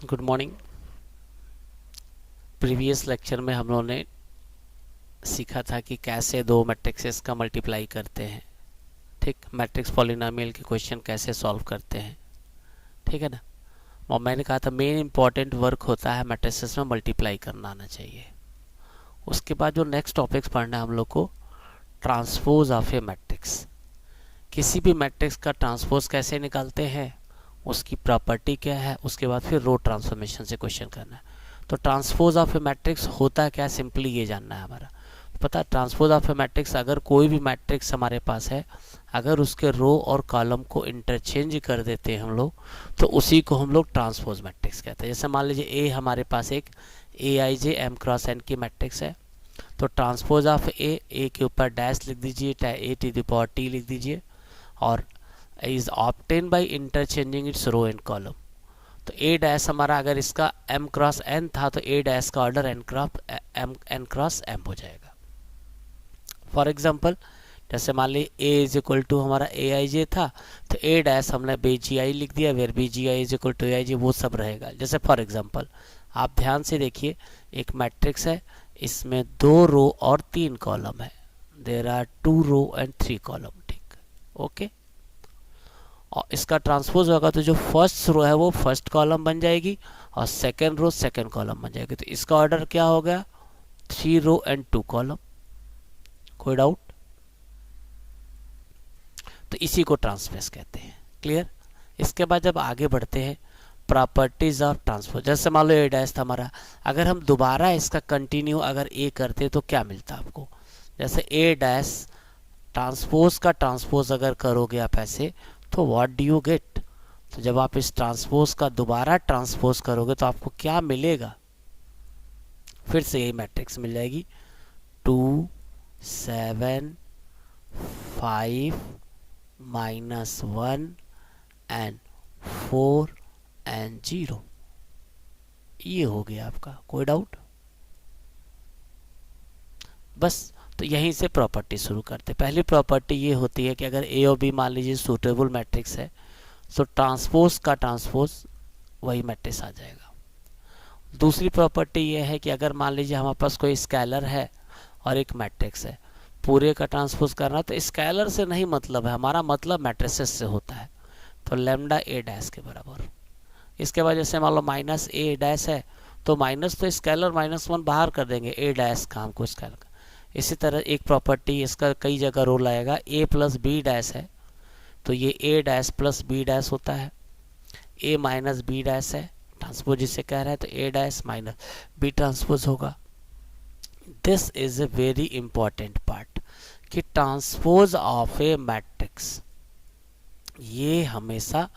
Good morning. Previous lecture में हम लोगों ने सीखा था कि कैसे दो मैट्रिक्सेस का मल्टीप्लाई करते हैं। ठीक, मैट्रिक्स पॉलिनोमियल के क्वेश्चन कैसे सॉल्व करते हैं, ठीक है ना। और मैंने कहा था मेन इंपॉर्टेंट वर्क होता है मैट्रिसेस में मल्टीप्लाई करना आना चाहिए। उसके बाद जो नेक्स्ट टॉपिक्स पढ़ना है हम लोग को, ट्रांसपोज ऑफ ए मैट्रिक्स। किसी भी मैट्रिक्स का ट्रांसपोज कैसे निकालते हैं, उसकी प्रॉपर्टी क्या है, उसके बाद फिर रो ट्रांसफॉर्मेशन से क्वेश्चन करना है। तो ट्रांसपोज ऑफ ए मैट्रिक्स होता क्या, सिंपली ये जानना है हमारा। पता है ट्रांसपोज ऑफ ए मैट्रिक्स, अगर कोई भी मैट्रिक्स हमारे पास है, अगर उसके रो और कॉलम को इंटरचेंज कर देते हैं हम लोग, तो उसी को हम लोग ट्रांसपोज मैट्रिक्स कहते हैं। जैसे मान लीजिए ए हमारे पास एक ए I J M cross N की मैट्रिक्स है, तो ट्रांसपोज ऑफ ए के ऊपर डैश लिख दीजिए, A to the power T लिख दीजिए, और is obtain by interchanging its row and column. तो ए डैश हमारा अगर इसका एम क्रॉस एन था, तो ए डैश का ऑर्डर एन क्रॉस एम हो जाएगा। फॉर एग्जाम्पल, जैसे मान ली ए इज इक्वल टू हमारा ए आई जे था, तो ए डैश हमने बी जी आई लिख दिया, where B G I is equal to A I J, वो सब रहेगा। जैसे फॉर एग्जाम्पल आप ध्यान से देखिए, एक मैट्रिक्स है, इसमें 2 रो और 3 कॉलम है, there are 2 row and 3 column. ठीक, ओके। और इसका ट्रांसपोज होगा तो जो फर्स्ट रो है वो फर्स्ट कॉलम बन जाएगी, और सेकेंड रो सेकेंड कॉलम बन जाएगी। तो इसका ऑर्डर क्या हो गया, 3 रो एंड 2 कॉलम। कोई डाउट? तो इसी को ट्रांसपोज कहते हैं। क्लियर? इसके बाद जब आगे बढ़ते हैं, प्रॉपर्टीज ऑफ ट्रांसपोज। जैसे मान लो ए डैश था हमारा, अगर हम दोबारा इसका कंटिन्यू अगर ए करते तो क्या मिलता आपको। जैसे ए डैश ट्रांसपोज का ट्रांसपोज अगर करोगे आप ऐसे, तो व्हाट डू यू गेट। तो जब आप इस ट्रांसपोज का दोबारा ट्रांसपोज करोगे तो आपको क्या मिलेगा, फिर से यही मैट्रिक्स मिल जाएगी, 2 7 5 -1 एंड 4 एंड 0। ये हो गया आपका। कोई डाउट? बस, तो यहीं से प्रॉपर्टी शुरू करते। पहली प्रॉपर्टी ये होती है कि अगर ए और बी मान लीजिए सूटेबल मैट्रिक्स है, तो ट्रांसपोज का ट्रांसपोज वही मैट्रिक्स आ जाएगा। दूसरी प्रॉपर्टी ये है कि अगर मान लीजिए हमारे पास कोई स्केलर है और एक मैट्रिक्स है, पूरे का ट्रांसपोज करना, तो स्केलर से नहीं मतलब है, हमारा मतलब मैट्रिसेस से होता है। तो लैम्डा ए डैश के बराबर। इसके बाद जैसे मान लो माइनस ए डैश है, तो माइनस तो स्केलर -1 बाहर कर देंगे, ए डैश का हमको स्केलर। इसी तरह एक प्रॉपर्टी इसका कई जगह रोल आएगा, ए प्लस बी डैश है, तो ये A dash plus B dash होता है। ए माइनस बी डैश है, ट्रांसपोज जिसे कह रहे हैं, तो A dash minus B transpose होगा। This is a very important part कि ट्रांसपोज ऑफ ए मैट्रिक्स ये हमेशा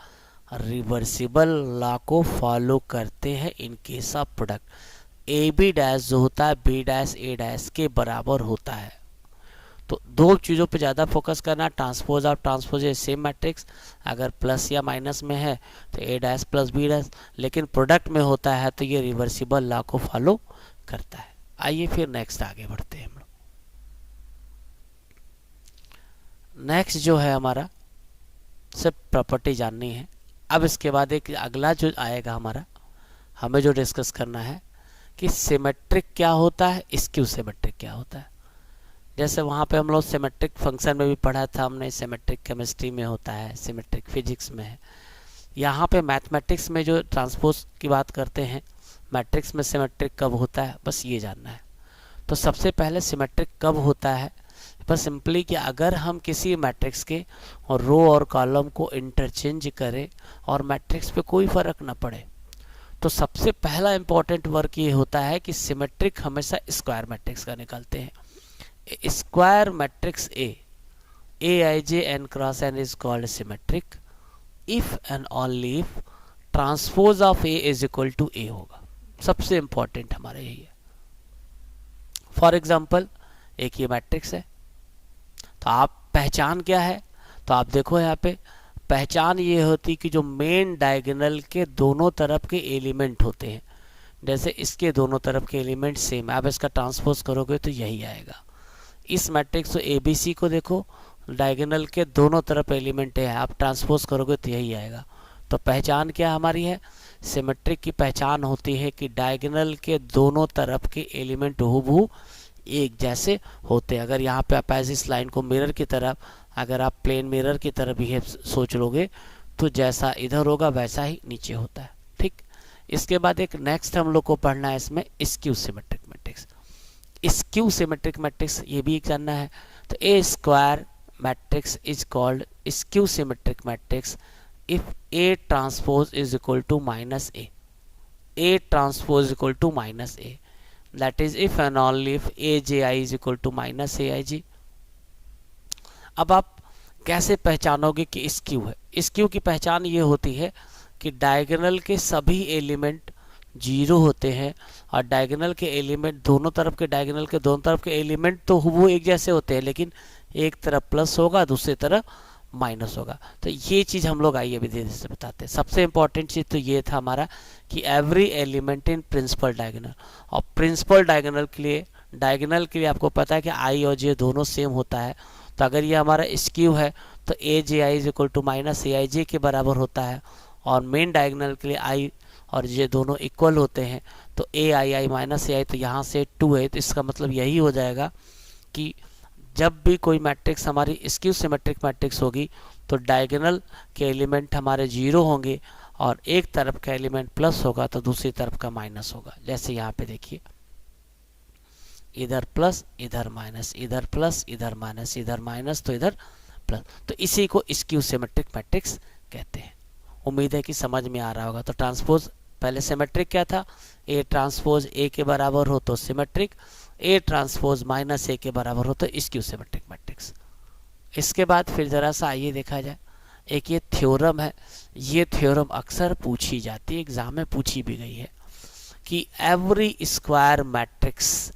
रिवर्सिबल लॉ को फॉलो करते हैं in case of product. A B dash जो होता है बी डैश ए डैश के बराबर होता है। तो दो चीज़ों पे ज़्यादा फोकस करना, transpose of transpose A same matrix, अगर प्लस या माइनस में है तो A dash plus B dash, लेकिन प्रोडक्ट में होता है तो ये रिवर्सिबल लॉ को फॉलो करता है। आइए फिर नेक्स्ट आगे बढ़ते हैं हम लोग। नेक्स्ट जो है हमारा, सिर्फ प्रॉपर्टी जाननी है। अब इसके बाद एक अगला जो आएगा हमारा, हमें जो डिस्कस करना है कि सिमेट्रिक क्या होता है, स्क्यू सिमेट्रिक क्या होता है। जैसे वहाँ पे हम लोग सिमेट्रिक फंक्शन में भी पढ़ा था हमने, सिमेट्रिक केमिस्ट्री में होता है, सिमेट्रिक फिजिक्स में है। यहाँ पे मैथमेटिक्स में जो ट्रांसपोज की बात करते हैं, मैट्रिक्स में सिमेट्रिक कब होता है, बस ये जानना है। तो सबसे पहले सिमेट्रिक कब होता है, बस सिंपली कि अगर हम किसी मैट्रिक्स के और रो और कॉलम को इंटरचेंज करें और मैट्रिक्स पे कोई फर्क ना पड़े, तो सबसे पहला इंपॉर्टेंट वर्क ये होता है कि सिमेट्रिक हमेशा स्क्वायर मैट्रिक्स का निकालते हैं। Square matrix A I J N cross N is called symmetric if and only if transpose of A is equal to A होगा। सबसे इंपॉर्टेंट हमारा यही है। फॉर एग्जाम्पल, एक ये मैट्रिक्स है, तो आप पहचान क्या है, तो आप देखो यहाँ पे पहचान ये होती कि जो मेन डायगोनल के दोनों तरफ के एलिमेंट होते हैं, जैसे इसके दोनों तरफ के एलिमेंट सेम है, आप इसका ट्रांसपोज करोगे तो यही आएगा। इस मैट्रिक्स को ए बी सी को देखो, डायगोनल के दोनों तरफ एलिमेंट है, आप ट्रांसपोज करोगे तो यही आएगा। तो पहचान क्या हमारी है, सिमेट्रिक की पहचान होती है कि डायगोनल के दोनों तरफ के एलिमेंट हूबहू एक जैसे होते हैं। अगर यहाँ पे आप ऐसे इस लाइन को मिरर की तरफ, अगर आप प्लेन मिरर की तरफ बिहेव सोच लोगे तो जैसा इधर होगा वैसा ही नीचे होता है। ठीक, इसके बाद एक नेक्स्ट हम लोग को पढ़ना है इसमें skew symmetric matrix. Skew symmetric matrix ये भी जानना है। तो a square matrix is called skew symmetric matrix if A transpose is equal to minus A. A transpose is equal to minus A. That is if and only if AJI is equal to minus AIG. अब आप कैसे पहचानोगे कि skew है? Skew की पहचान ये होती है कि डायगोनल के सभी एलिमेंट जीरो होते हैं और डायगोनल के एलिमेंट दोनों तरफ के डायगोनल के दोनों तरफ के एलिमेंट तो वो एक जैसे होते हैं, लेकिन एक तरफ प्लस होगा दूसरी तरफ माइनस होगा। तो ये चीज़ हम लोग आइए अभी धीरे से बताते हैं। सबसे इंपॉर्टेंट चीज़ तो ये था हमारा कि every element in principle diagonal, और प्रिंसिपल डायगोनल के लिए आपको पता है कि आई और जे दोनों सेम होता है। तो अगर ये हमारा स्क्यू है तो ए जे आई is equal to minus A I जे के बराबर होता है, और मेन डायगोनल के लिए आई और जे दोनों इक्वल होते हैं तो ए आई आई माइनस ए आई, तो यहाँ से 2 है। तो इसका मतलब यही हो जाएगा कि जब भी कोई मैट्रिक्स हमारी स्क्यू सिमेट्रिक मैट्रिक्स होगी तो डायगोनल के एलिमेंट हमारे जीरो होंगे और एक तरफ का एलिमेंट प्लस होगा तो दूसरी तरफ का माइनस होगा। जैसे यहाँ पे देखिए, इधर प्लस इधर माइनस, इधर प्लस इधर माइनस, इधर माइनस तो इधर प्लस, तो इसी को स्क्यू सिमेट्रिक मैट्रिक्स कहते हैं। उम्मीद है कि समझ में आ रहा होगा। तो ट्रांसपोज पहले सिमेट्रिक क्या था, ए ट्रांसपोज ए के बराबर हो तो symmetric, A transpose minus A के बराबर हो तो स्क्यू सिमेट्रिक मैट्रिक्स। इसके बाद फिर जरा सा आइए देखा जाए, एक ये थ्योरम है। ये थ्योरम अक्सर पूछी जाती है, एग्जाम में पूछी भी गई है कि every square matrix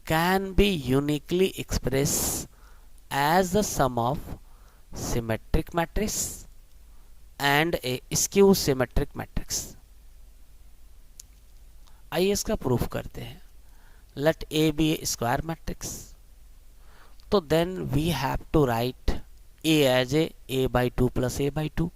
can be uniquely express as the sum of symmetric matrix and a skew symmetric matrix. आइए इसका प्रूफ करते हैं। Let A be a square matrix. तो then we have to write A as a by 2 plus a by 2.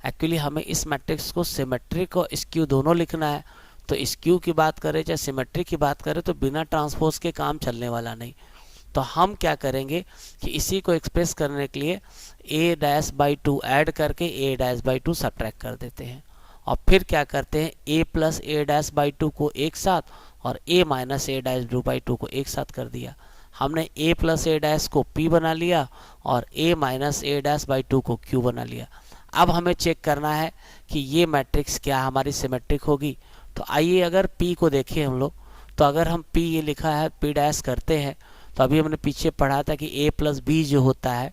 Actually हमें इस matrix को symmetric और skew दोनों लिखना है। तो स्क्यू की बात करें चाहे सिमेट्रिक की बात करें तो बिना ट्रांसपोज के काम चलने वाला नहीं। तो हम क्या करेंगे कि इसी को एक्सप्रेस करने के लिए a डैश बाई 2 ऐड करके a डैश बाई 2 सब्ट्रैक्ट कर देते हैं, और फिर क्या करते हैं a plus a dash by 2 को एक साथ और a minus a dash by 2 को एक साथ कर दिया। हमने a प्लस a डैश को p बना लिया और a minus a dash by 2 को q बना लिया। अब हमें चेक करना है कि ये मैट्रिक्स क्या हमारी सिमेट्रिक होगी। तो आइए अगर p को देखें हम लोग, तो अगर हम p ये लिखा है p डैश करते हैं तो अभी हमने पीछे पढ़ा था कि a प्लस b जो होता है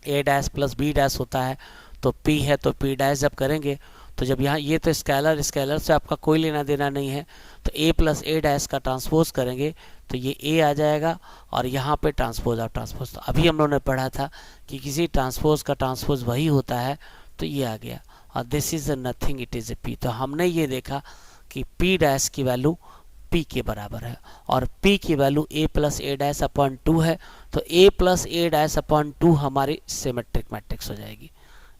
a dash plus b dash होता है, तो p है तो p डैश जब करेंगे तो जब यहाँ ये तो स्केलर से आपका कोई लेना देना नहीं है, तो a प्लस a डैश का ट्रांसपोज करेंगे तो ये a आ जाएगा और यहाँ पे ट्रांसपोज ऑफ ट्रांसपोज। तो अभी हम लोगों ने पढ़ा था कि किसी ट्रांसपोज का ट्रांसपोज वही होता है, तो ये आ गया और this is nothing it is A p। तो हमने ये देखा कि p डैश की वैल्यू p के बराबर है और p की value a plus a dash upon 2 है, तो a plus a dash upon 2 हमारी सिमेट्रिक मैट्रिक्स हो जाएगी।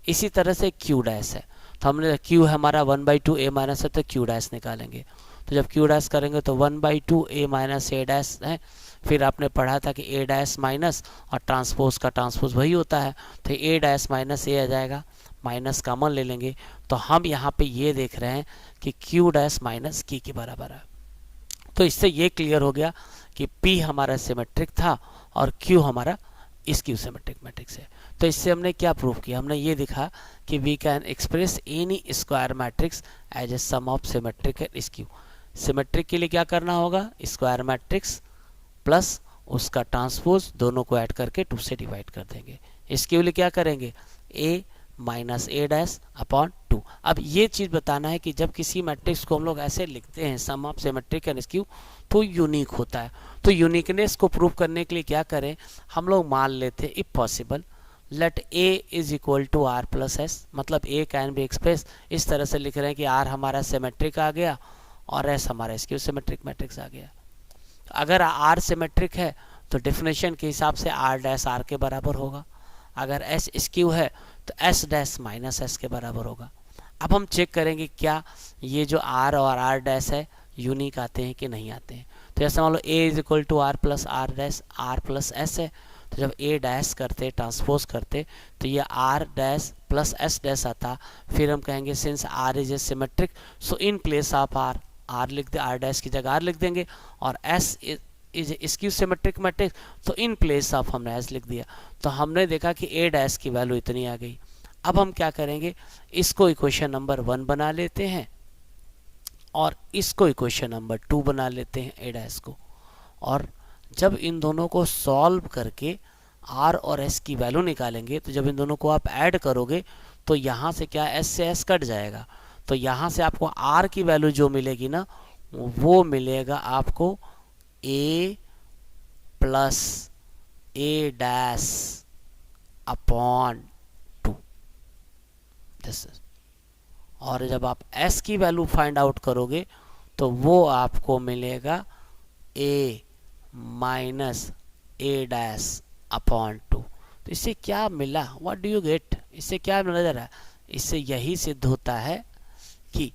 इसी तरह से q डैश है, तो हमने q हमारा 1/2 a माइनस है तो q डैश निकालेंगे। तो जब q डैश करेंगे तो 1/2 a माइनस a डैश है। फिर आपने पढ़ा था कि a डैश माइनस और ट्रांसपोज का ट्रांसपोज वही होता है, तो a डैश माइनस a आ जाएगा, माइनस कॉमन ले लेंगे। तो हम यहाँ पे ये देख रहे हैं कि q डैश माइनस k के बराबर है। तो इससे ये क्लियर हो गया कि p हमारा सिमेट्रिक था और q हमारा स्क्यू सिमेट्रिक मैट्रिक्स है। तो इससे हमने क्या प्रूव किया, हमने ये दिखा कि we can express any square matrix as a sum of symmetric and skew. Symmetric के लिए क्या करना होगा, स्क्वायर मैट्रिक्स प्लस उसका ट्रांसपोज दोनों को ऐड करके 2 से डिवाइड कर देंगे। इसके लिए क्या करेंगे a minus a dash upon 2। अब ये चीज़ बताना है कि जब किसी मैट्रिक्स को हम लोग ऐसे लिखते हैं सम ऑफ सिमेट्रिक एंड स्क्यू तो यूनिक होता है। तो यूनिकनेस को प्रूव करने के लिए क्या करें, हम लोग मान लेते हैं if possible let a is equal to r plus s, मतलब a कैन बी एक्सप्रेस इस तरह से लिख रहे हैं कि r हमारा सिमेट्रिक आ गया और s हमारा स्क्यू सिमेट्रिक मैट्रिक्स आ गया। अगर r सिमेट्रिक है तो डेफिनेशन के हिसाब से r डैश r के बराबर होगा, अगर s स्क्यू है तो s डैश माइनस s के बराबर होगा। अब हम चेक करेंगे क्या ये जो आर और आर डैश है यूनिक आते हैं कि नहीं आते हैं। तो जैसे मान लो A is equal to R plus R dash R plus S है, तो जब ए डैश करते ट्रांसपोज करते तो ये R dash plus S dash आता। फिर हम कहेंगे since R is a symmetric so in place of R, R लिख दे, आर डैश की जगह आर लिख देंगे, और S is skew symmetric matrix तो इन प्लेस ऑफ हमने एस लिख दिया। तो हमने देखा कि ए डैश की वैल्यू इतनी आ गई। अब हम क्या करेंगे, इसको इक्वेशन नंबर 1 बना लेते हैं और इसको इक्वेशन नंबर 2 बना लेते हैं ए डैश को। और जब इन दोनों को सॉल्व करके आर और एस की वैल्यू निकालेंगे तो जब इन दोनों को आप ऐड करोगे तो यहाँ से क्या एस से एस कट जाएगा, तो यहाँ से आपको आर की वैल्यू जो मिलेगी ना वो मिलेगा आपको A plus A dash upon 2 this is. और जब आप s की वैल्यू फाइंड आउट करोगे तो वो आपको मिलेगा a minus A dash upon 2। तो इससे क्या मिला, व्हाट डू यू गेट, इससे क्या नजर आया, इससे यही सिद्ध होता है कि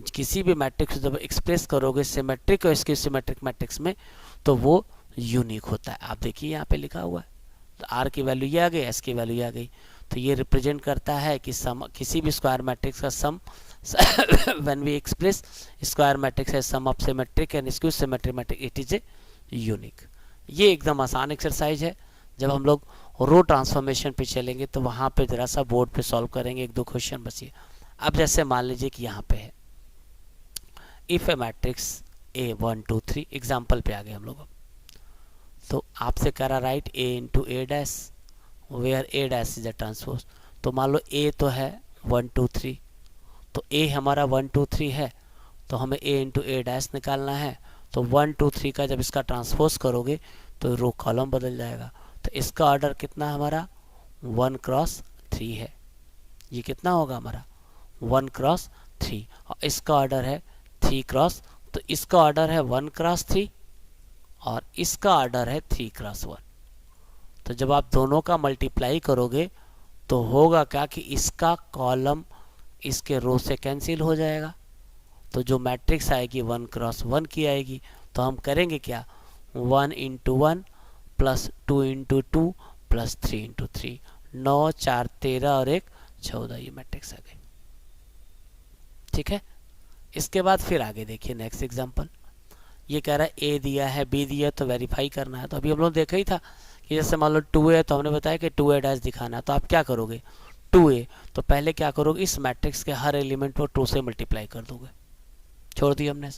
किसी भी मैट्रिक्स जब एक्सप्रेस करोगे सिमेट्रिक और इसके सिमेट्रिक मैट्रिक्स में तो वो यूनिक होता है। आप देखिए यहाँ पे लिखा हुआ है, तो आर की वैल्यू ये आ गई, एस की वैल्यू ये आ गई, तो ये रिप्रेजेंट करता है कि सम किसी भी स्क्वायर मैट्रिक्स का sum when we express square matrix है sum of symmetric and skew symmetric matrix it is a unique. ये एकदम आसान एक्सरसाइज है। जब हम लोग रो ट्रांसफॉर्मेशन पे चलेंगे तो वहाँ पे जरा सा बोर्ड पे सॉल्व करेंगे, 1-2 क्वेश्चन बस ये। अब जैसे मान लीजिए कि यहाँ पे है if a matrix A 1 2 3 example पे आ गए हम लोग। तो आपसे कह रहा right A into A dash where A dash is a transpose. तो मान लो ए तो है 1 2 3, तो ए हमारा 1 2 3 है, तो हमें ए इंटू ए डैश निकालना है। तो 1 2 3 का जब इसका ट्रांसपोज करोगे तो रो कॉलम बदल जाएगा। तो इसका ऑर्डर कितना हमारा 1 क्रॉस 3 है, ये कितना होगा हमारा 1 क्रॉस 3, और इसका ऑर्डर है 3 क्रॉस, तो इसका ऑर्डर है 1 क्रॉस 3 और इसका ऑर्डर है 3 क्रॉस 1। तो जब आप दोनों का मल्टीप्लाई करोगे तो होगा क्या कि इसका कॉलम इसके रो से कैंसिल हो जाएगा, तो जो मैट्रिक्स आएगी 1 क्रॉस 1 की आएगी। तो हम करेंगे क्या, 1 into 1 plus 2 into 2 plus 3 into 3, 9 4 13 और 1 14, ये मैट्रिक्स आ गई। ठीक है, इसके बाद फिर आगे देखिए नेक्स्ट एग्जांपल। ये कह रहा है ए दिया है बी दिया है तो वेरीफाई करना है। तो अभी हम लोग देखा ही था कि जैसे मान लो 2a है तो हमने बताया कि 2a डैश दिखाना है। तो आप क्या करोगे, 2a तो पहले क्या करोगे, इस मैट्रिक्स के हर एलिमेंट को 2 से मल्टीप्लाई कर दोगे, छोड़ दिया हमने।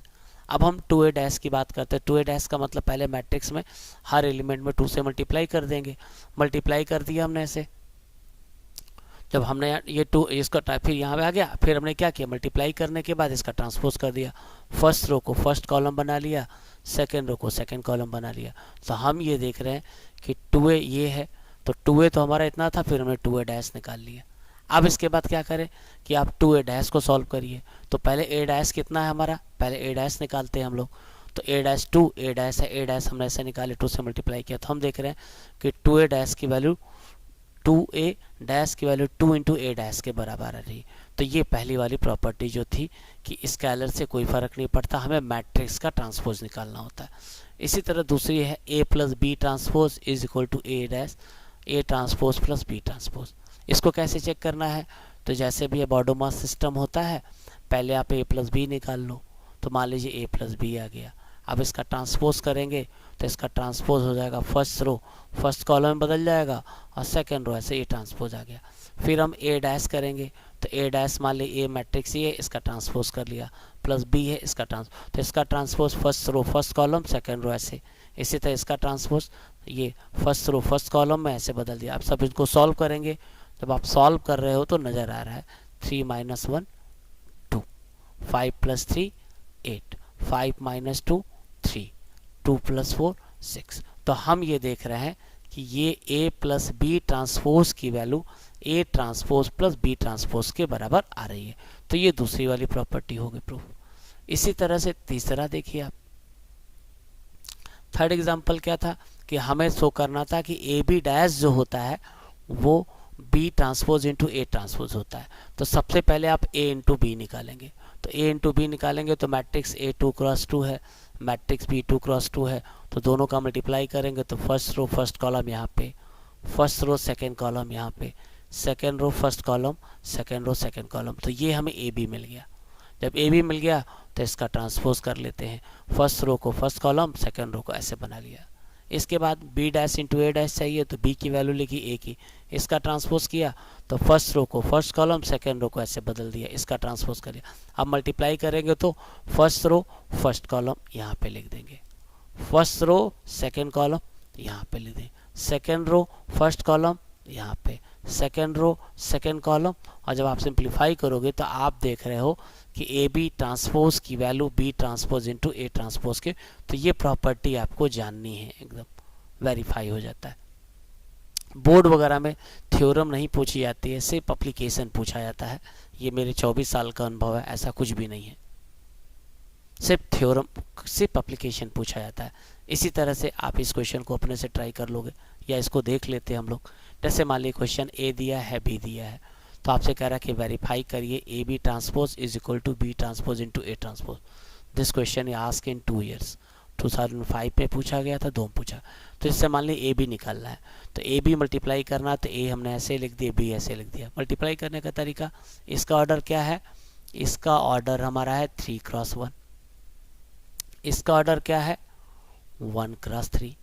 अब हम 2a डैश की बात करते हैं। 2a डैश का मतलब पहले मैट्रिक्स में हर एलिमेंट में 2 से मल्टीप्लाई कर देंगे। मल्टीप्लाई कर दिया हमने ऐसे, जब हमने ये 2 इसका फिर यहाँ पे आ गया, फिर हमने क्या किया, मल्टीप्लाई करने के बाद इसका ट्रांसपोज कर दिया। फर्स्ट रो को फर्स्ट कॉलम बना लिया, सेकंड रो को सेकंड कॉलम बना लिया। तो हम ये देख रहे हैं कि 2a ये है, तो 2a तो हमारा इतना था, फिर हमने 2a डैश निकाल लिया। अब इसके बाद क्या करें कि आप 2a डैश को सॉल्व करिए। तो पहले a डैश कितना है हमारा, पहले a डैश निकालते हैं हम लोग। तो a डैश 2 a डैश है, a डैश हमने ऐसे निकाले 2 से मल्टीप्लाई किया। तो हम देख रहे हैं कि 2a डैश की वैल्यू 2a डैश की वैल्यू 2 इंटू a डैश के बराबर आ रही। तो ये पहली वाली प्रॉपर्टी जो थी कि स्केलर से कोई फर्क नहीं पड़ता, हमें मैट्रिक्स का ट्रांसपोज निकालना होता है। इसी तरह दूसरी है a plus B transpose is equal to a dash a transpose plus b transpose. इसको कैसे चेक करना है, तो जैसे भी ये बॉडोमास सिस्टम होता है, पहले आप a प्लस बी निकाल लो। तो मान लीजिए a प्लस बी आ गया। अब इसका ट्रांसपोज करेंगे तो इसका ट्रांसपोज हो जाएगा फर्स्ट रो फर्स्ट कॉलम में बदल जाएगा और सेकंड रो ऐसे ये ट्रांसपोज आ गया। फिर हम a डैश करेंगे तो a डैश मान ली a मैट्रिक्स ये इसका ट्रांसपोज कर लिया, प्लस b है इसका तो इसका transpose first row first column second row ऐसे। इसी तरह इसका ट्रांसपोज ये फर्स्ट रो फर्स्ट कॉलम में ऐसे बदल दिया। अब सब इनको सॉल्व करेंगे, जब आप सॉल्व कर रहे हो तो नज़र आ रहा है 3 - 1 2, 5 + 3 8, 5 - 2 3, 2 + 4 6। तो हम ये देख रहे हैं कि ये a प्लस बी ट्रांसपोज की value a transpose plus b transpose के बराबर आ रही है। तो ये दूसरी वाली प्रॉपर्टी होगी प्रूफ। इसी तरह से तीसरा देखिए आप, थर्ड एग्जांपल क्या था कि हमें शो करना था कि ए बी डैश जो होता है वो B transpose into A transpose होता है। तो सबसे पहले आप ए इंटू बी निकालेंगे, तो ए इंटू बी निकालेंगे तो मैट्रिक्स ए 2 क्रॉस 2 है, मैट्रिक्स बी 2 क्रॉस 2 है, तो दोनों का मल्टीप्लाई करेंगे तो फर्स्ट रो फर्स्ट कॉलम यहाँ पे, फर्स्ट रो सेकेंड कॉलम यहाँ पे, second row first column, second row second column, तो ये हमें ए बी मिल गया। जब ए बी मिल गया तो इसका ट्रांसपोज कर लेते हैं, फर्स्ट रो को फर्स्ट कॉलम, सेकेंड रो को ऐसे बना लिया। इसके बाद B dash into A dash चाहिए तो बी की वैल्यू लिखी ए की, इसका ट्रांसपोज किया तो फर्स्ट रो को फर्स्ट कॉलम, सेकेंड रो को ऐसे बदल दिया, इसका ट्रांसपोज कर लिया। अब मल्टीप्लाई करेंगे तो फर्स्ट रो फर्स्ट कॉलम यहाँ पे लिख देंगे, फर्स्ट रो सेकेंड कॉलम यहाँ पे लिख देंगे, सेकेंड रो फर्स्ट कॉलम यहाँ पे, सेकेंड रो सेकेंड कॉलम। और जब आप सिंप्लीफाई करोगे तो आप देख रहे हो कि ए बी ट्रांसपोज की value B transpose into A transpose के, तो ये प्रॉपर्टी आपको जाननी है, एकदम वेरीफाई हो जाता है। बोर्ड वगैरह में थ्योरम नहीं पूछी जाती है, सिर्फ एप्लीकेशन पूछा जाता है। ये मेरे 24 साल का अनुभव है, ऐसा कुछ भी नहीं है, सिर्फ थ्योरम सिर्फ एप्लीकेशन पूछा जाता है। इसी तरह से आप इस क्वेश्चन को अपने से ट्राई कर लोगे, या इसको देख लेते हैं हम लोग। जैसे मान लीजिए क्वेश्चन ए दिया है, बी दिया है, तो आपसे कह रहा है कि वेरीफाई करिए A B transpose is equal to B transpose into A transpose. This question is asked in 2 years, 2005 में पूछा गया था, 2 में पूछा। तो इससे मान लीजिए ए बी निकालना है, तो ए बी मल्टीप्लाई करना, तो ए हमने ऐसे लिख दिया, बी ऐसे लिख दिया। मल्टीप्लाई करने का तरीका, इसका ऑर्डर क्या है, इसका ऑर्डर हमारा है 3 क्रॉस 1, इसका ऑर्डर क्या है 1 क्रॉस 3।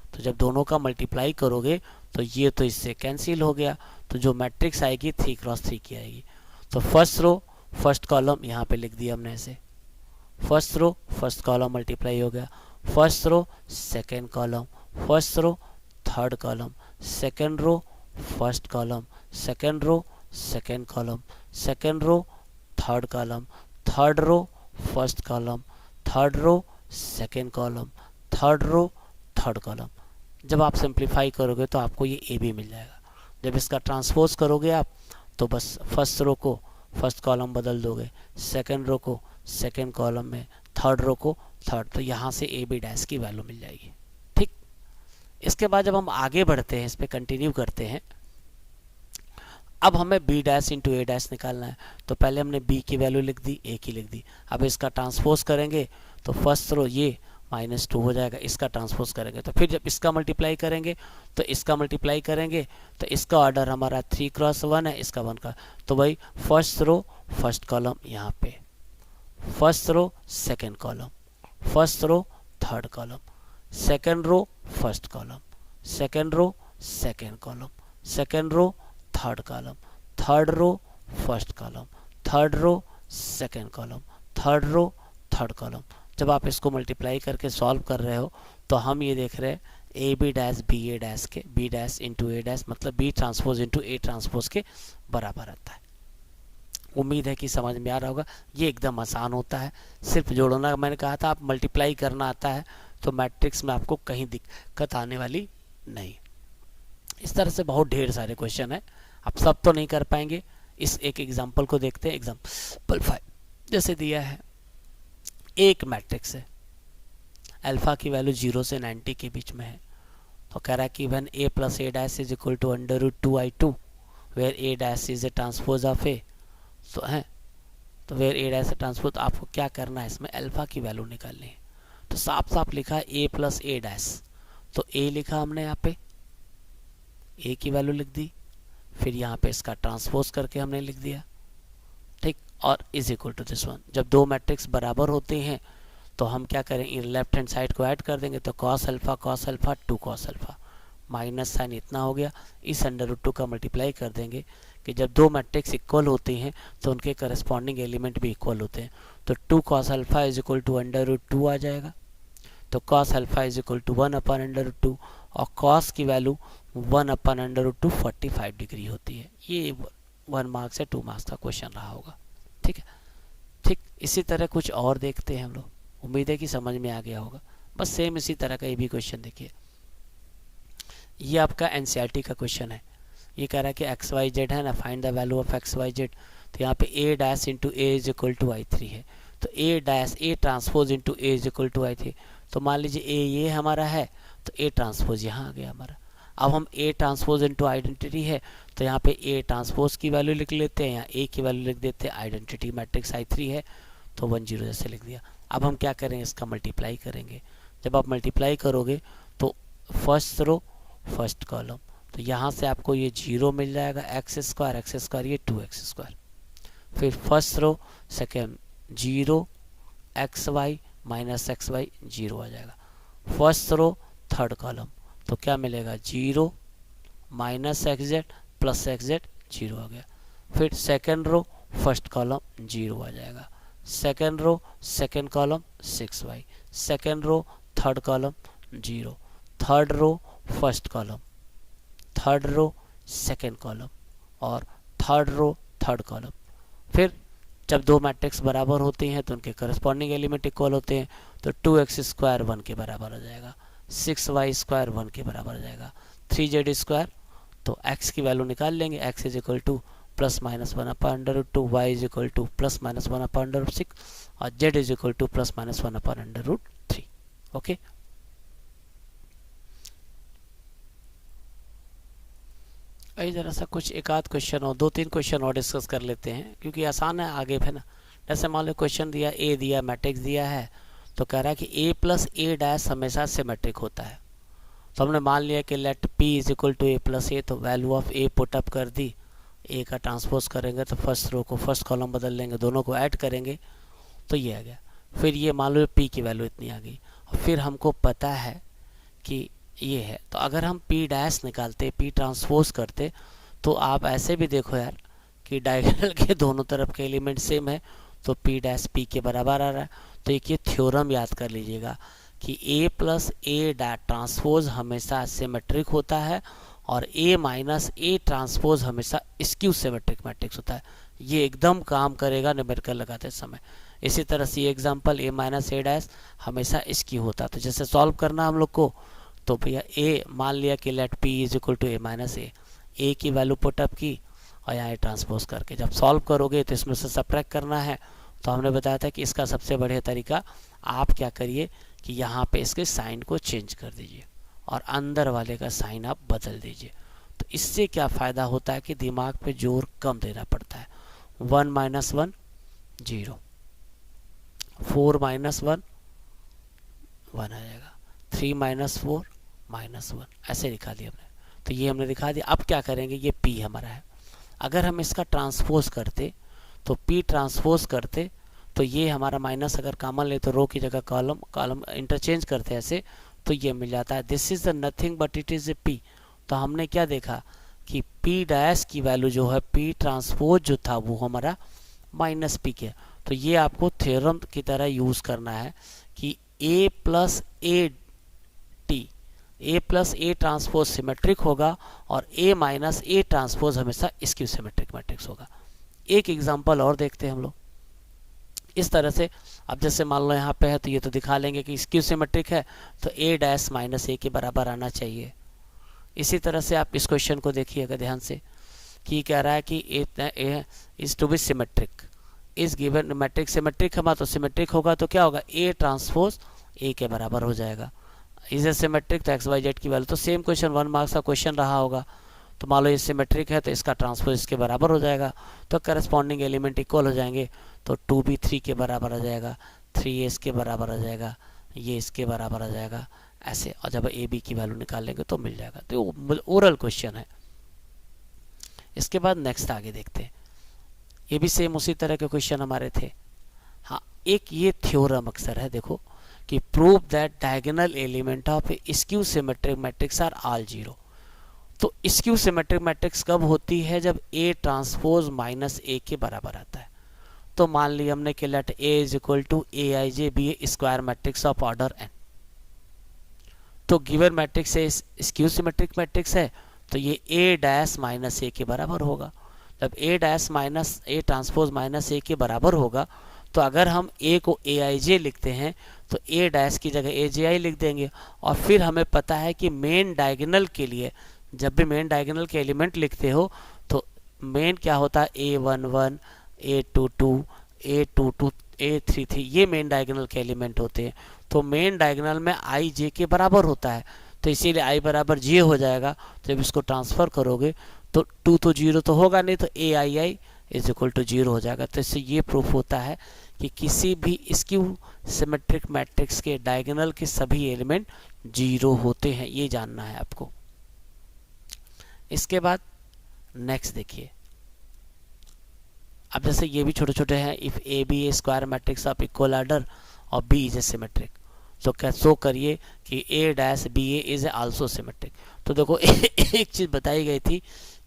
तो जब दोनों का मल्टीप्लाई करोगे तो ये तो इससे कैंसिल हो गया, तो जो मैट्रिक्स आएगी 3 क्रॉस 3 की आएगी। तो फर्स्ट रो फर्स्ट कॉलम यहाँ पे लिख दिया हमने ऐसे, first row first column multiply हो गया, first row second column, first row third column, second row first column, second row second column, second row third column, third row first column, third row second column, third row third column. जब आप simplify करोगे तो आपको ये A B मिल जाएगा। जब इसका transpose करोगे आप तो बस फर्स्ट रो को फर्स्ट कॉलम बदल दोगे, सेकेंड रो को सेकेंड कॉलम में, थर्ड रो को थर्ड, तो यहाँ से ए बी डैश की वैल्यू मिल जाएगी। ठीक, इसके बाद जब हम आगे बढ़ते हैं, इस पर कंटिन्यू करते हैं, अब हमें B dash into A dash निकालना है। तो पहले हमने बी की वैल्यू लिख दी, ए की लिख दी। अब इसका ट्रांसपोज करेंगे तो फर्स्ट रो ये -2 हो जाएगा, इसका ट्रांसपोज करेंगे तो फिर जब इसका मल्टीप्लाई करेंगे तो इसका मल्टीप्लाई करेंगे, तो इसका ऑर्डर हमारा 3 क्रॉस 1 है, इसका 1 का, तो भाई फर्स्ट रो फर्स्ट कॉलम यहाँ पे, first row second column, first row third column, second row first column, second row second column, second row third column, third row first column, third row second column, third row third column. जब आप इसको multiply करके solve कर रहे हो तो हम ये देख रहे हैं A B dash B A dash के, B dash into A dash मतलब B transpose into A transpose के बराबर आता है। उम्मीद है कि समझ में आ रहा होगा। ये एकदम आसान होता है, सिर्फ जोड़ना, मैंने कहा था आप मल्टीप्लाई करना आता है तो मैट्रिक्स में आपको कहीं दिक्कत आने वाली नहीं। इस तरह से बहुत ढेर सारे क्वेश्चन है, आप सब तो नहीं कर पाएंगे। इस एक एग्जाम्पल को देखते हैं। एग्जाम्पल 5 जैसे दिया है, एक मैट्रिक्स है, अल्फा की वैल्यू 0 से 90 के बीच में है, तो कह रहा है कि when a plus a dash is equal to √2i2 where a dash is A transpose of a, तो है तो वेयर a डैश ट्रांसपोज, तो आपको क्या करना है, इसमें अल्फा की वैल्यू निकालनी है। तो साफ साफ लिखा है a प्लस a डैश, तो a लिखा हमने यहाँ पे, a की वैल्यू लिख दी, फिर यहाँ पे इसका ट्रांसपोज करके हमने लिख दिया, ठीक, और is equal to this one. जब दो मैट्रिक्स बराबर होते हैं तो हम क्या करें, लेफ्ट हैंड साइड को ऐड कर देंगे, तो cos alpha 2 cos alpha, minus sine इतना हो गया, इस √2 का मल्टीप्लाई कर देंगे कि जब दो मैट्रिक्स इक्वल होते हैं तो उनके करस्पॉन्डिंग एलिमेंट भी इक्वल होते हैं, तो 2 cos alpha is equal to √2 आ जाएगा। तो cos alpha is equal to 1/√2 और cos की वैल्यू 1/√2 45 डिग्री होती है। ये 1 मार्क्स या 2 मार्क्स का क्वेश्चन रहा होगा, ठीक है। ठीक, इसी तरह कुछ और देखते हैं हम लोग, उम्मीद है कि समझ में आ गया होगा। बस सेम इसी तरह का ये भी क्वेश्चन देखिए, ये आपका एनसीईआरटी का क्वेश्चन है। ये कह रहा है कि एक्स वाई जेड है ना, find the value of X Y Z. तो यहाँ पे A dash into A is equal to i3 है, तो A dash A transpose into A is equal to i3। तो मान लीजिए ए ये हमारा है, तो ए ट्रांसपोज यहाँ आ गया हमारा। अब हम ए ट्रांसपोज इनटू आइडेंटिटी है तो यहाँ पे ए ट्रांसपोज की वैल्यू लिख लेते हैं, यहाँ ए की वैल्यू लिख देते हैं, आइडेंटिटी मैट्रिक्स I3 है तो 1 0 जैसे लिख दिया। अब हम क्या करेंगे, इसका मल्टीप्लाई करेंगे। जब आप मल्टीप्लाई करोगे तो फर्स्ट रो फर्स्ट कॉलम, तो यहाँ से आपको ये 0 मिल जाएगा, एक्स स्क्वायर ये 2x²। फिर first row second 0 xy minus xy 0 आ जाएगा। फर्स्ट रो थर्ड कॉलम तो क्या मिलेगा, 0 माइनस xz प्लस xz 0 आ गया। फिर सेकेंड रो फर्स्ट कॉलम 0 आ जाएगा। Second row second column 6y, second row third column 0, third row first column, third row second column और थर्ड रो थर्ड कॉलम। फिर जब दो मैट्रिक्स बराबर होते हैं तो उनके करस्पॉन्डिंग एलिमेंट इक्वल होते हैं, तो 2x² 1 के बराबर हो जाएगा, 6y² 1 के बराबर हो जाएगा, 3z² तो x की वैल्यू निकाल लेंगे, x is equal two plus minus 1/√2, y is equal two plus minus 1/√6 और z is equal two plus minus 1/√3। Okay, जरा सा कुछ एक आध क्वेश्चन और 2-3 क्वेश्चन और डिस्कस कर लेते हैं क्योंकि आसान है आगे है ना। जैसे मान लो क्वेश्चन दिया, ए दिया, मैट्रिक्स दिया है, तो कह रहा है कि a प्लस ए डैश हमेशा सिमेट्रिक होता है। तो हमने मान लिया कि let p is equal to a plus A, तो value of a put up कर दी, a का ट्रांसपोज करेंगे तो फर्स्ट रो को फर्स्ट कॉलम बदल लेंगे, दोनों को ऐड करेंगे तो ये आ गया। फिर ये मान लो p की वैल्यू इतनी आ गई और फिर हमको पता है कि ये है, तो अगर हम p डैश निकालते, p ट्रांसपोज करते, तो आप ऐसे भी देखो यार कि डायगोनल के दोनों तरफ के एलिमेंट सेम है तो p डैश p के बराबर आ रहा है। तो एक ये थ्योरम याद कर लीजिएगा कि a प्लस ए ट्रांसपोज हमेशा सिमेट्रिक होता है और a माइनस ए ट्रांसपोज हमेशा स्क्यू सिमेट्रिक मैट्रिक्स होता है। ये एकदम काम करेगा न्यूमेरिकल लगाते समय। इसी तरह से ये example a minus A dash हमेशा स्क्यू होता है। तो जैसे सॉल्व करना हम लोग को, तो भैया a मान लिया कि let p is equal to a minus A की वैल्यू पुटअप की और यहाँ ए ट्रांसपोज करके जब सॉल्व करोगे तो इसमें से सब्ट्रैक्ट करना है। तो हमने बताया था कि इसका सबसे बढ़िया तरीका आप क्या करिए कि यहाँ पे इसके साइन को चेंज कर दीजिए और अंदर वाले का साइन आप बदल दीजिए। तो इससे क्या फ़ायदा होता है कि दिमाग पे जोर कम देना पड़ता है। 1 माइनस 1 0, 4 माइनस 1 1 आ जाएगा, 3 माइनस 4 माइनस 1, ऐसे दिखा दिया हमने। तो ये हमने दिखा दिया। अब क्या करेंगे, ये p हमारा है, अगर हम इसका ट्रांसपोज करते तो p ट्रांसपोज करते तो ये हमारा माइनस अगर कॉमन ले तो रो की जगह कॉलम इंटरचेंज करते ऐसे तो ये मिल जाता है। This is the nothing but it is A p। तो हमने क्या देखा कि p डैश की वैल्यू जो है p ट्रांसपोज जो था वो हमारा माइनस p के। तो ये आपको थ्योरम की तरह यूज करना है कि a plus A transpose symmetric होगा और a माइनस ए ट्रांसपोज हमेशा स्क्यू सिमेट्रिक मैट्रिक्स होगा। एक एग्जांपल और देखते हैं हम लोग इस तरह से। अब जैसे मान लो यहाँ पे है तो ये तो दिखा लेंगे कि स्क्यू सिमेट्रिक है तो a डैश माइनस ए के बराबर आना चाहिए। इसी तरह से आप इस क्वेश्चन को देखिएगा ध्यान से कि कह रहा है कि A is to be symmetric is given matrix symmetric है, तो सिमेट्रिक होगा तो क्या होगा, a ट्रांसपोज a के बराबर हो जाएगा। इज ए सिमेट्रिक तो एक्स वाई जेड की वैल्यू, तो सेम क्वेश्चन 1 मार्क्स का क्वेश्चन रहा होगा। तो मान लो ये सिमेट्रिक है तो इसका ट्रांसपोज इसके बराबर हो जाएगा, तो करस्पॉन्डिंग एलिमेंट इक्वल हो जाएंगे। तो 2b 3 के बराबर आ जाएगा, 3a इसके बराबर आ जाएगा, ये इसके बराबर आ जाएगा ऐसे। और जब a b की वैल्यू निकाल लेंगे तो मिल जाएगा। तो ओरल क्वेश्चन है। इसके बाद नेक्स्ट आगे देखते हैं, ये भी सेम उसी तरह के क्वेश्चन हमारे थे। हाँ, एक ये थ्योरम अक्सर है देखो कि prove that diagonal element of A skew symmetric matrix are all 0। तो स्क्यू सिमेट्रिक मैट्रिक्स कब होती है, जब a ट्रांसपोज माइनस ए के बराबर आता है। तो मान लिया हमने कि let a is equal to aij be A square matrix of order n। तो गिवन मैट्रिक्स है स्क्यू सिमेट्रिक मैट्रिक्स है तो ये a डैश माइनस ए के बराबर होगा। जब a dash minus A transpose minus A के बराबर होगा तो अगर हम a को aij लिखते हैं तो a डैश की जगह aji लिख देंगे। और फिर हमें पता है कि मेन डायगोनल के लिए जब भी मेन डायगोनल के एलिमेंट लिखते हो तो मेन क्या होता है, a11 a22 a22 a33, ये मेन डायगोनल के एलिमेंट होते हैं। तो मेन डायगोनल में i j के बराबर होता है। तो इसीलिए i बराबर j हो जाएगा। तो जब इसको ट्रांसफ़र करोगे तो 2 तो 0 तो होगा नहीं, तो a i i is equal to 0 हो जाएगा। तो इससे ये प्रूफ होता है कि किसी भी स्क्यू सिमेट्रिक मैट्रिक्स के डायगोनल के सभी एलिमेंट 0 होते हैं, ये जानना है आपको। इसके बाद नेक्स्ट देखिए, अब जैसे ये भी छोटे छोटे हैं, if A B A square matrix of equal order और बी इज ए सिमेट्रिक, तो क्या शो करिए कि A dash B A is also symmetric. तो देखो एक चीज बताई गई थी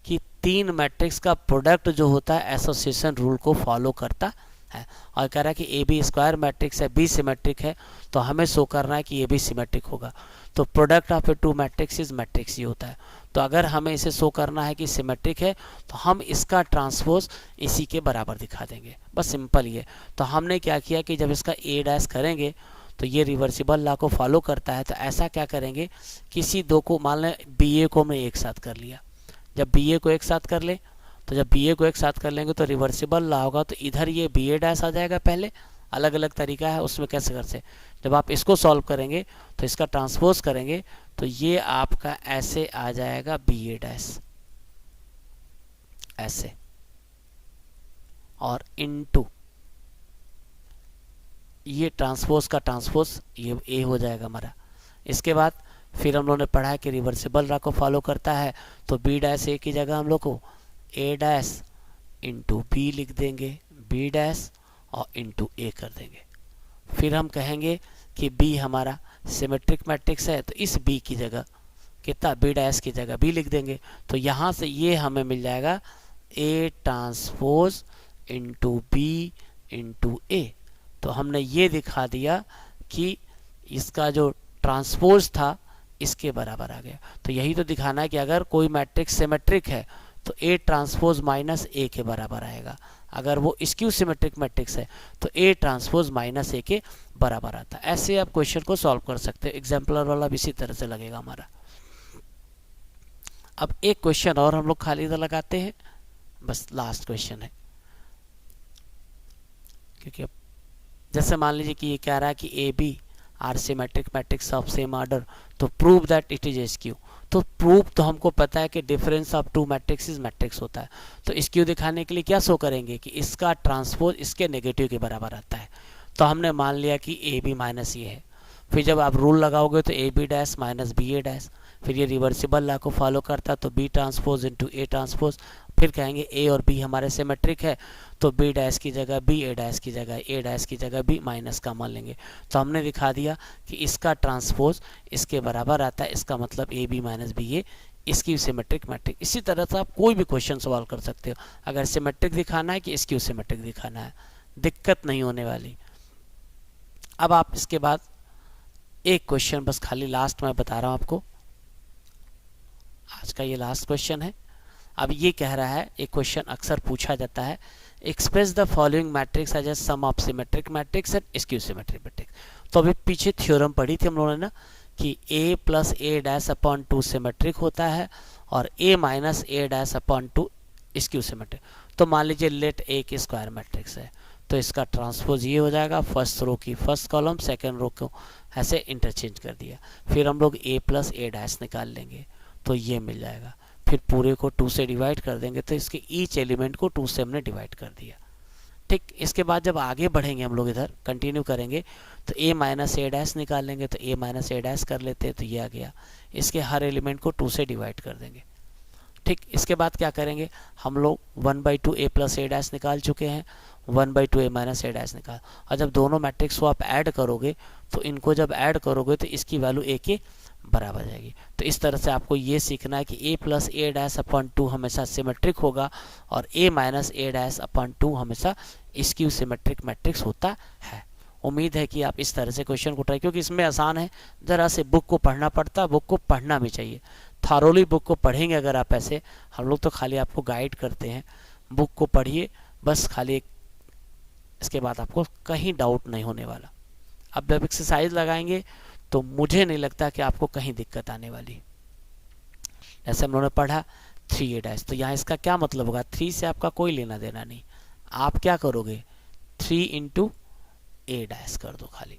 कि तीन मैट्रिक्स का प्रोडक्ट जो होता है एसोसिएशन रूल को फॉलो करता है, और कह रहा है कि ए बी स्क्वायर मैट्रिक्स है, बी सिमेट्रिक है, तो हमें शो करना है कि ये भी सिमेट्रिक होगा। तो product of a two matrix is matrix ही होता है। तो अगर हमें इसे शो करना है कि सिमेट्रिक है, तो हम इसका ट्रांसपोज इसी के बराबर दिखा देंगे, बस सिंपल ये। तो हमने क्या किया कि जब इसका ए डैश करेंगे तो ये रिवर्सिबल लॉ को फॉलो करता है। तो ऐसा क्या करेंगे, किसी दो को, मान लें बी ए को हमने एक साथ कर लिया, जब बी ए को एक साथ कर ले, तो जब बी ए को एक साथ कर लेंगे तो रिवर्सिबल लॉ होगा, तो इधर ये बी ए डैश आ जाएगा। पहले अलग अलग तरीका है उसमें कैसे कर से, जब आप इसको सॉल्व करेंगे तो इसका ट्रांसपोज करेंगे तो ये आपका ऐसे आ जाएगा बी ए डैश ऐसे, और इनटू ये ट्रांसपोज का ट्रांसपोज ये ए हो जाएगा हमारा। इसके बाद फिर हम लोगों ने पढ़ा है कि रिवर्सिबल लॉ को फॉलो करता है, तो बी डैश ए की जगह हम लोग को ए डैश इंटू बी लिख देंगे, बी डैश और इंटू ए कर देंगे। फिर हम कहेंगे कि बी हमारा सिमेट्रिक मैट्रिक्स है, तो इस बी की जगह कितना, बी डैश की जगह बी लिख देंगे। तो यहाँ से ये हमें मिल जाएगा A transpose into B into A. तो हमने ये दिखा दिया कि इसका जो ट्रांसपोज था इसके बराबर आ गया। तो यही तो दिखाना है कि अगर कोई मैट्रिक्स सिमेट्रिक है तो ए ट्रांसपोज माइनस ए के बराबर आएगा, अगर वो स्क्यू सिमेट्रिक मैट्रिक्स है तो ए ट्रांसपोज माइनस ए के बराबर आता है। ऐसे आप क्वेश्चन को सॉल्व कर सकते हैं। एग्जाम्पलर वाला भी इसी तरह से लगेगा हमारा। अब एक क्वेश्चन और हम लोग खाली इधर लगाते हैं, बस लास्ट क्वेश्चन है, क्योंकि अब जैसे मान लीजिए कि ये कह रहा है कि A B are symmetric matrix of same order, तो prove that it is skew. तो प्रूफ तो हमको पता है कि difference of two matrix matrix होता है। तो स्क्यू दिखाने के लिए क्या शो करेंगे कि इसका ट्रांसपोज इसके नेगेटिव के बराबर आता है। तो हमने मान लिया कि ए बी माइनस ये है, फिर जब आप रूल लगाओगे तो A B dash minus B A dash, फिर ये रिवर्सिबल लॉ को फॉलो करता है, तो B transpose into A transpose. फिर कहेंगे ए और बी हमारे सिमेट्रिक है, तो बी डैश की जगह बी, ए डैश की जगह ए डैश की जगह बी, माइनस का मान लेंगे। तो हमने दिखा दिया कि इसका ट्रांसपोज इसके बराबर आता है, इसका मतलब ए बी माइनस बी ए इसकी सिमेट्रिक मैट्रिक। इसी तरह से आप कोई भी क्वेश्चन सॉल्व कर सकते हो, अगर सिमेट्रिक दिखाना है कि स्क्यू सिमेट्रिक दिखाना है, दिक्कत नहीं होने वाली। अब आप इसके बाद एक क्वेश्चन बस खाली लास्ट में बता रहा हूं आपको, आज का ये लास्ट क्वेश्चन है। अब ये कह रहा है, एक क्वेश्चन अक्सर पूछा जाता है, express the following matrix as a sum of symmetric matrix and skew symmetric matrix. तो अभी पीछे थ्योरम पढ़ी थी हम लोगों ने ना कि a plus A dash upon 2 symmetric होता है और a minus A dash upon 2 skew symmetric. तो मान लीजिए लेट ए की स्क्वायर मैट्रिक्स है, तो इसका ट्रांसपोज ये हो जाएगा, फर्स्ट रो की फर्स्ट कॉलम, सेकेंड रो को ऐसे इंटरचेंज कर दिया। फिर हम लोग a प्लस ए डैश निकाल लेंगे तो ये मिल जाएगा। फिर पूरे को 2 से डिवाइड कर देंगे, तो इसके ईच एलिमेंट को 2 से हमने डिवाइड कर दिया। ठीक, इसके बाद जब आगे बढ़ेंगे हम लोग इधर कंटिन्यू करेंगे तो a माइनस ए डैश निकाल लेंगे, तो a माइनस ए डैश कर लेते हैं, तो ये आ गया। इसके हर एलिमेंट को 2 से डिवाइड कर देंगे। ठीक, इसके बाद क्या करेंगे, हम लोग 1/2 a प्लस ए डैश निकाल चुके हैं, 1/2 a माइनस ए डैश निकाल, और जब दोनों मैट्रिक्स को आप ऐड करोगे तो इनको जब ऐड करोगे तो इसकी वैल्यू a के बराबर जाएगी। तो इस तरह से आपको ये सीखना है कि a plus A dash upon 2 हमेशा सिमेट्रिक होगा और a minus A dash upon 2 हमेशा स्क्यू सिमेट्रिक मैट्रिक्स होता है। उम्मीद है कि आप इस तरह से क्वेश्चन को ट्राई, क्योंकि इसमें आसान है, ज़रा से बुक को पढ़ना पड़ता है, बुक को पढ़ना भी चाहिए। थारोली बुक को पढ़ेंगे अगर आप ऐसे, हम लोग तो खाली आपको गाइड करते हैं, बुक को पढ़िए बस खाली, इसके बाद आपको कहीं डाउट नहीं होने वाला। अब जब एक्सरसाइज लगाएंगे तो मुझे नहीं लगता कि आपको कहीं दिक्कत आने वाली। जैसे हम लोगों ने पढ़ा 3a डैश, तो यहाँ इसका क्या मतलब होगा, 3 से आपका कोई लेना देना नहीं, आप क्या करोगे 3 इंटू ए डैश कर दो, खाली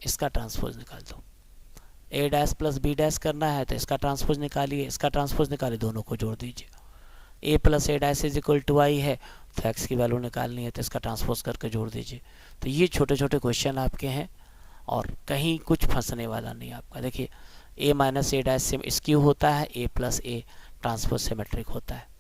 इसका ट्रांसपोज निकाल दो। ए डैश प्लस बी डैश करना है तो इसका ट्रांसपोज निकालिए, इसका ट्रांसपोज निकालिए, दोनों को जोड़ दीजिए। A plus A dash is equal to I है तो एक्स की वैल्यू निकालनी है तो इसका ट्रांसपोज करके जोड़ दीजिए। तो ये छोटे छोटे क्वेश्चन आपके हैं और कहीं कुछ फंसने वाला नहीं आपका। देखिए ए माइनस ए डैश से स्क्यू होता है, ए प्लस ए ट्रांसपोज सिमेट्रिक होता है।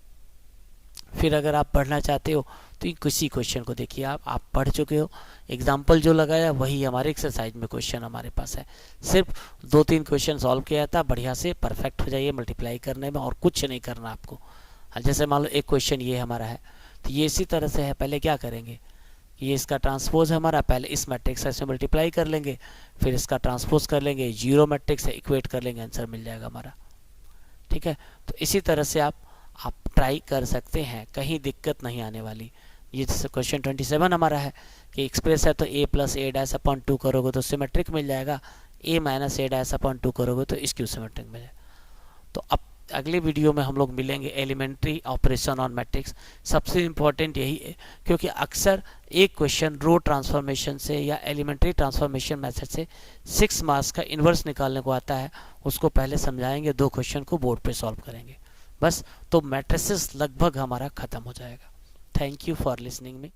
फिर अगर आप पढ़ना चाहते हो तो किसी क्वेश्चन को देखिए, आप पढ़ चुके हो, एग्जाम्पल जो लगाया वही हमारे एक्सरसाइज में क्वेश्चन हमारे पास है। सिर्फ 2-3 क्वेश्चन सॉल्व किया था, बढ़िया से परफेक्ट हो जाइए मल्टीप्लाई करने में और कुछ नहीं करना आपको। जैसे मान लो एक क्वेश्चन ये हमारा है तो ये इसी तरह से है। पहले क्या करेंगे, ये इसका ट्रांसपोज है हमारा, पहले इस मैट्रिक्स से मल्टीप्लाई कर लेंगे, फिर इसका ट्रांसपोज कर लेंगे, जीरो मैट्रिक्स से इक्वेट कर लेंगे, आंसर मिल जाएगा हमारा। ठीक है, तो इसी तरह से आप ट्राई कर सकते हैं, कहीं दिक्कत नहीं आने वाली। ये जैसे क्वेश्चन 27 हमारा है कि एक्सप्रेस है तो ए प्लस ए डैश अपॉन 2 करोगे तो सिमेट्रिक मिल जाएगा, ए माइनस ए डैश अपॉन 2 करोगे तो स्क्यू सिमेट्रिक मिल जाएगा। तो अब अगले वीडियो में हम लोग मिलेंगे एलिमेंट्री ऑपरेशन ऑन मैट्रिक्स। सबसे इम्पॉर्टेंट यही है क्योंकि अक्सर एक क्वेश्चन रो ट्रांसफॉर्मेशन से या एलिमेंट्री ट्रांसफॉर्मेशन मेथड से 6 मार्क्स का इन्वर्स निकालने को आता है, उसको पहले समझाएंगे, 2 क्वेश्चन को बोर्ड पे सॉल्व करेंगे बस, तो मैट्रिसेस लगभग हमारा ख़त्म हो जाएगा। Thank you for listening me.